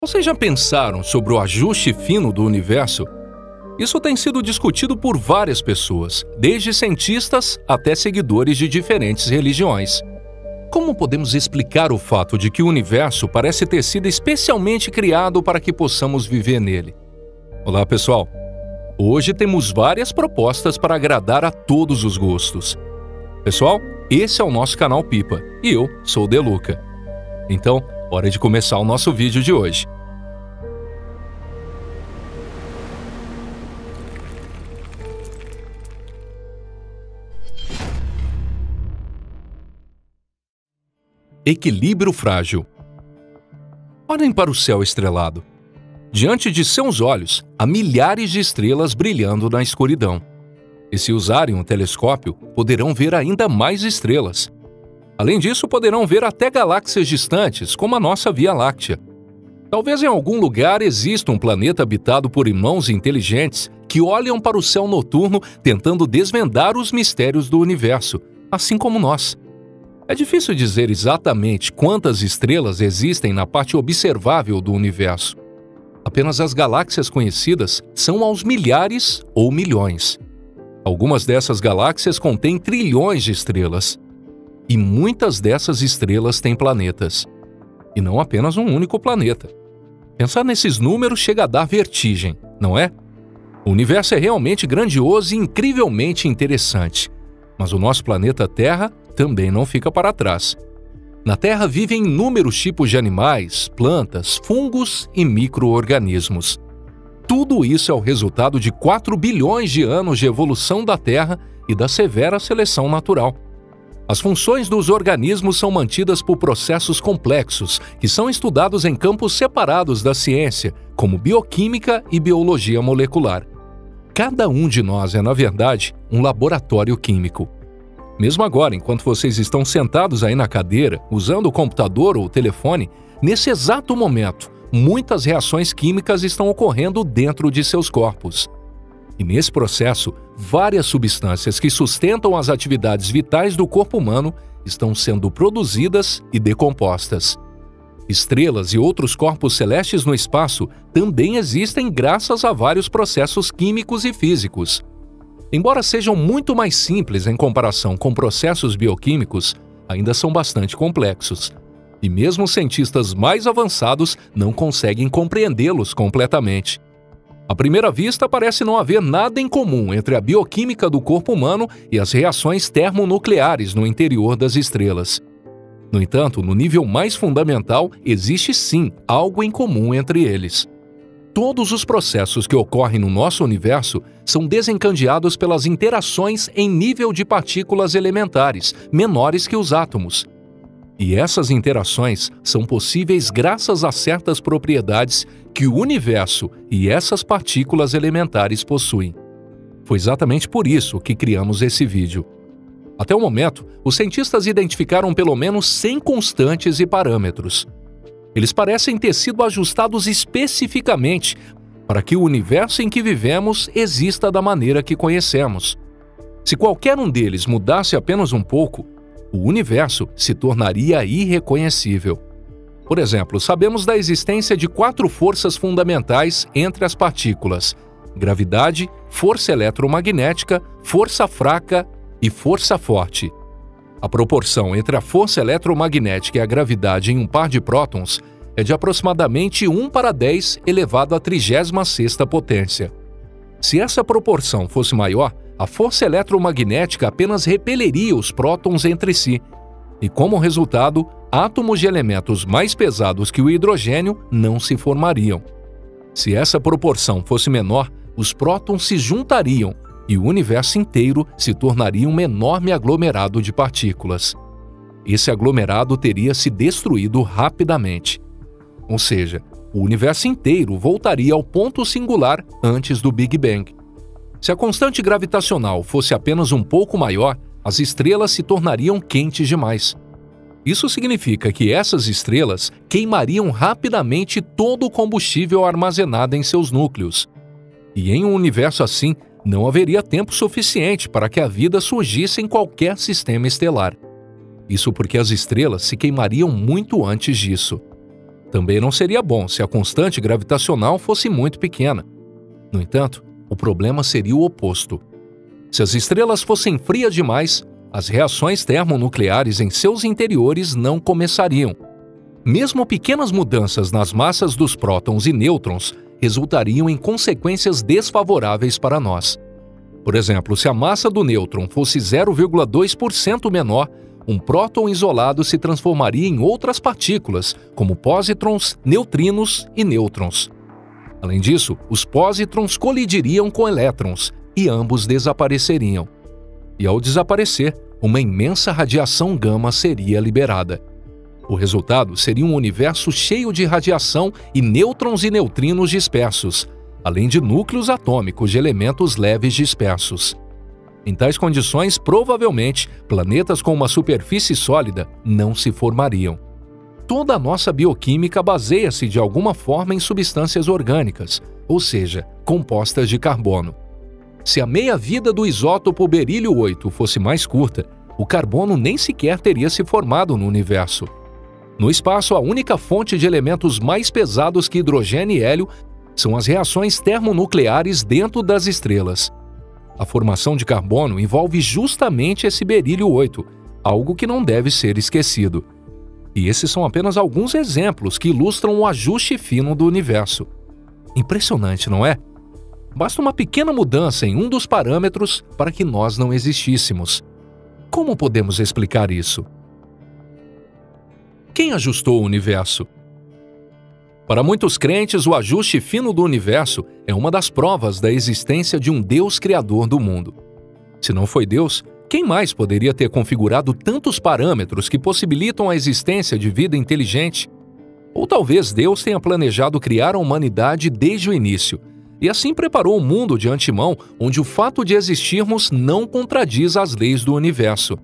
Vocês já pensaram sobre o ajuste fino do universo? Isso tem sido discutido por várias pessoas, desde cientistas até seguidores de diferentes religiões. Como podemos explicar o fato de que o universo parece ter sido especialmente criado para que possamos viver nele? Olá, pessoal! Hoje temos várias propostas para agradar a todos os gostos. Pessoal, esse é o nosso canal Pipa e eu sou o Deluca. Então, hora de começar o nosso vídeo de hoje. Equilíbrio frágil. Olhem para o céu estrelado. Diante de seus olhos, há milhares de estrelas brilhando na escuridão. E se usarem um telescópio, poderão ver ainda mais estrelas. Além disso, poderão ver até galáxias distantes, como a nossa Via Láctea. Talvez em algum lugar exista um planeta habitado por irmãos inteligentes que olham para o céu noturno tentando desvendar os mistérios do universo, assim como nós. É difícil dizer exatamente quantas estrelas existem na parte observável do universo. Apenas as galáxias conhecidas são aos milhares ou milhões. Algumas dessas galáxias contêm trilhões de estrelas. E muitas dessas estrelas têm planetas. E não apenas um único planeta. Pensar nesses números chega a dar vertigem, não é? O universo é realmente grandioso e incrivelmente interessante. Mas o nosso planeta Terra também não fica para trás. Na Terra vivem inúmeros tipos de animais, plantas, fungos e micro-organismos. Tudo isso é o resultado de 4 bilhões de anos de evolução da Terra e da severa seleção natural. As funções dos organismos são mantidas por processos complexos que são estudados em campos separados da ciência, como bioquímica e biologia molecular. Cada um de nós é, na verdade, um laboratório químico. Mesmo agora, enquanto vocês estão sentados aí na cadeira, usando o computador ou o telefone, nesse exato momento, muitas reações químicas estão ocorrendo dentro de seus corpos. E nesse processo, várias substâncias que sustentam as atividades vitais do corpo humano estão sendo produzidas e decompostas. Estrelas e outros corpos celestes no espaço também existem graças a vários processos químicos e físicos. Embora sejam muito mais simples em comparação com processos bioquímicos, ainda são bastante complexos. E mesmo cientistas mais avançados não conseguem compreendê-los completamente. À primeira vista, parece não haver nada em comum entre a bioquímica do corpo humano e as reações termonucleares no interior das estrelas. No entanto, no nível mais fundamental, existe sim algo em comum entre eles. Todos os processos que ocorrem no nosso universo são desencadeados pelas interações em nível de partículas elementares, menores que os átomos. E essas interações são possíveis graças a certas propriedades que o universo e essas partículas elementares possuem. Foi exatamente por isso que criamos esse vídeo. Até o momento, os cientistas identificaram pelo menos 100 constantes e parâmetros. Eles parecem ter sido ajustados especificamente para que o universo em que vivemos exista da maneira que conhecemos. Se qualquer um deles mudasse apenas um pouco, o universo se tornaria irreconhecível. Por exemplo, sabemos da existência de 4 forças fundamentais entre as partículas: gravidade, força eletromagnética, força fraca e força forte. A proporção entre a força eletromagnética e a gravidade em um par de prótons é de aproximadamente 1 para 10 elevado à 36ª potência. Se essa proporção fosse maior, a força eletromagnética apenas repeleria os prótons entre si, e como resultado, átomos de elementos mais pesados que o hidrogênio não se formariam. Se essa proporção fosse menor, os prótons se juntariam e o universo inteiro se tornaria um enorme aglomerado de partículas. Esse aglomerado teria se destruído rapidamente. Ou seja, o universo inteiro voltaria ao ponto singular antes do Big Bang. Se a constante gravitacional fosse apenas um pouco maior, as estrelas se tornariam quentes demais. Isso significa que essas estrelas queimariam rapidamente todo o combustível armazenado em seus núcleos. E em um universo assim, não haveria tempo suficiente para que a vida surgisse em qualquer sistema estelar. Isso porque as estrelas se queimariam muito antes disso. Também não seria bom se a constante gravitacional fosse muito pequena. No entanto, o problema seria o oposto. Se as estrelas fossem frias demais, as reações termonucleares em seus interiores não começariam. Mesmo pequenas mudanças nas massas dos prótons e nêutrons resultariam em consequências desfavoráveis para nós. Por exemplo, se a massa do nêutron fosse 0,2% menor, um próton isolado se transformaria em outras partículas, como pósitrons, neutrinos e nêutrons. Além disso, os pósitrons colidiriam com elétrons e ambos desapareceriam. E ao desaparecer, uma imensa radiação gama seria liberada. O resultado seria um universo cheio de radiação e nêutrons e neutrinos dispersos, além de núcleos atômicos de elementos leves dispersos. Em tais condições, provavelmente, planetas com uma superfície sólida não se formariam. Toda a nossa bioquímica baseia-se de alguma forma em substâncias orgânicas, ou seja, compostas de carbono. Se a meia-vida do isótopo berílio 8 fosse mais curta, o carbono nem sequer teria se formado no universo. No espaço, a única fonte de elementos mais pesados que hidrogênio e hélio são as reações termonucleares dentro das estrelas. A formação de carbono envolve justamente esse berílio 8, algo que não deve ser esquecido. E esses são apenas alguns exemplos que ilustram o ajuste fino do universo. Impressionante, não é? Basta uma pequena mudança em um dos parâmetros para que nós não existíssemos. Como podemos explicar isso? Quem ajustou o universo? Para muitos crentes, o ajuste fino do universo é uma das provas da existência de um Deus criador do mundo. Se não foi Deus, quem mais poderia ter configurado tantos parâmetros que possibilitam a existência de vida inteligente? Ou talvez Deus tenha planejado criar a humanidade desde o início, e assim preparou o mundo de antemão, onde o fato de existirmos não contradiz as leis do universo.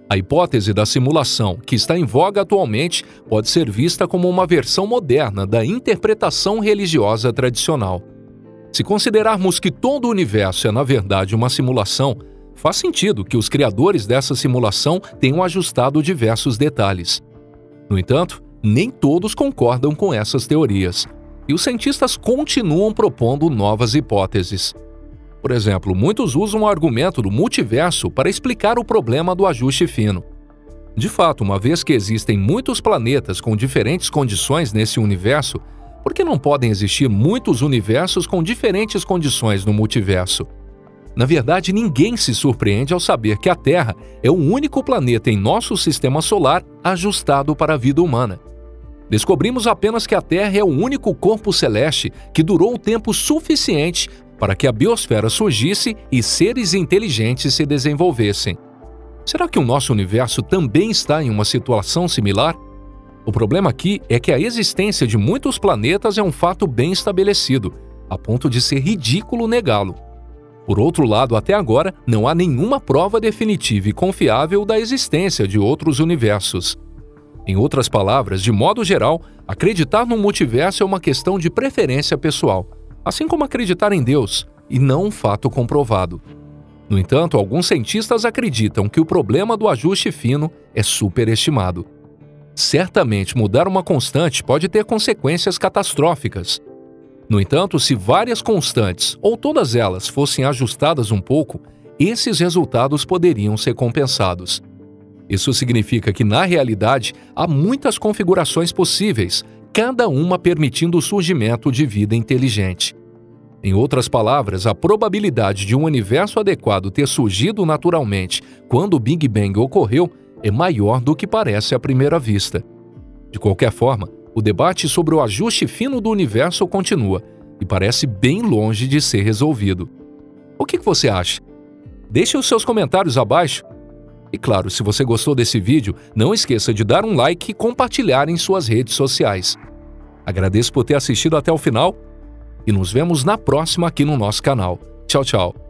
A hipótese da simulação, que está em voga atualmente, pode ser vista como uma versão moderna da interpretação religiosa tradicional. Se considerarmos que todo o universo é, na verdade, uma simulação, faz sentido que os criadores dessa simulação tenham ajustado diversos detalhes. No entanto, nem todos concordam com essas teorias, e os cientistas continuam propondo novas hipóteses. Por exemplo, muitos usam o argumento do multiverso para explicar o problema do ajuste fino. De fato, uma vez que existem muitos planetas com diferentes condições nesse universo, por que não podem existir muitos universos com diferentes condições no multiverso? Na verdade, ninguém se surpreende ao saber que a Terra é o único planeta em nosso sistema solar ajustado para a vida humana. Descobrimos apenas que a Terra é o único corpo celeste que durou o tempo suficiente para que a biosfera surgisse e seres inteligentes se desenvolvessem. Será que o nosso universo também está em uma situação similar? O problema aqui é que a existência de muitos planetas é um fato bem estabelecido, a ponto de ser ridículo negá-lo. Por outro lado, até agora, não há nenhuma prova definitiva e confiável da existência de outros universos. Em outras palavras, de modo geral, acreditar no multiverso é uma questão de preferência pessoal, assim como acreditar em Deus, e não um fato comprovado. No entanto, alguns cientistas acreditam que o problema do ajuste fino é superestimado. Certamente, mudar uma constante pode ter consequências catastróficas. No entanto, se várias constantes, ou todas elas, fossem ajustadas um pouco, esses resultados poderiam ser compensados. Isso significa que, na realidade, há muitas configurações possíveis, cada uma permitindo o surgimento de vida inteligente. Em outras palavras, a probabilidade de um universo adequado ter surgido naturalmente quando o Big Bang ocorreu é maior do que parece à primeira vista. De qualquer forma, o debate sobre o ajuste fino do universo continua e parece bem longe de ser resolvido. O que você acha? Deixe os seus comentários abaixo. E claro, se você gostou desse vídeo, não esqueça de dar um like e compartilhar em suas redes sociais. Agradeço por ter assistido até o final e nos vemos na próxima aqui no nosso canal. Tchau, tchau!